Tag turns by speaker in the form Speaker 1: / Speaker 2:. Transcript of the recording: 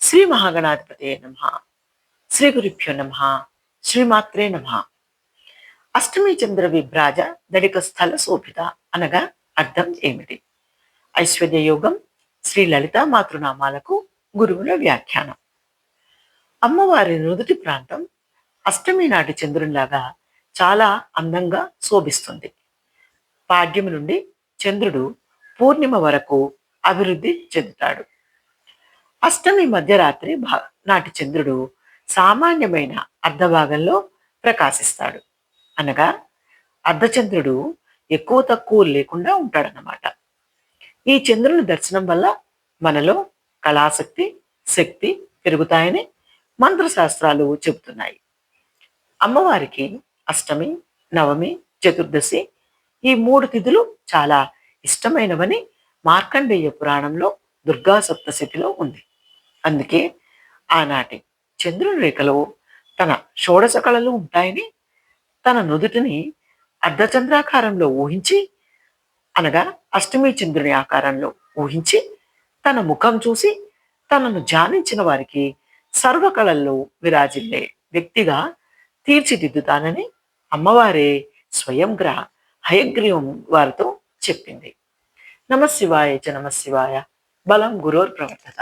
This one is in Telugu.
Speaker 1: శ్రీ మహాగణాధిపతే నమ. శ్రీ గురుభ్యో నమ. శ్రీమాత్రే నమ. అష్టమి చంద్ర విభ్రాజ దడిక స్థల శోభిత అనగా అర్థం ఏమిటి? ఐశ్వర్య యోగం శ్రీ లలితా మాతృనామాలకు గురువుల వ్యాఖ్యానం. అమ్మవారి నుదుటి ప్రాంతం అష్టమి నాటి చంద్రునిలాగా చాలా అందంగా శోభిస్తుంది. పాడ్యమి నుండి చంద్రుడు పూర్ణిమ వరకు అభివృద్ధి చెందుతాడు. అష్టమి మధ్యరాత్రి నాటి చంద్రుడు సామాన్యమైన అర్ధభాగంలో ప్రకాశిస్తాడు. అనగా అర్ధచంద్రుడు ఎక్కువ తక్కువ లేకుండా ఉంటాడనమాట. ఈ చంద్రుని దర్శనం వల్ల మనలో కళాశక్తి, శక్తి పెరుగుతాయని మంత్రశాస్త్రాలు చెబుతున్నాయి. అమ్మవారికి అష్టమి, నవమి, చతుర్దశి ఈ 3 తిథులు చాలా ఇష్టమైనవని మార్కండేయ పురాణంలో దుర్గా సప్తశతిలో ఉంది. అందుకే ఆనాటి చంద్రుని రేఖలో తన షోడశ కళలు ఉంటాయని తన నుదుటిని అర్ధచంద్రాకారంలో ఊహించి, అనగా అష్టమి చంద్రుని ఆకారంలో ఊహించి తన ముఖం చూసి తనను ధ్యానించిన వారికి సర్వకళల్లో విరాజిల్లే వ్యక్తిగా తీర్చిదిద్దుతానని అమ్మవారే స్వయంగా హయగ్రీవం వారితో చెప్పింది. నమశివాయ చ నమశివాయ. బలం గురోర్ ప్రవర్తత.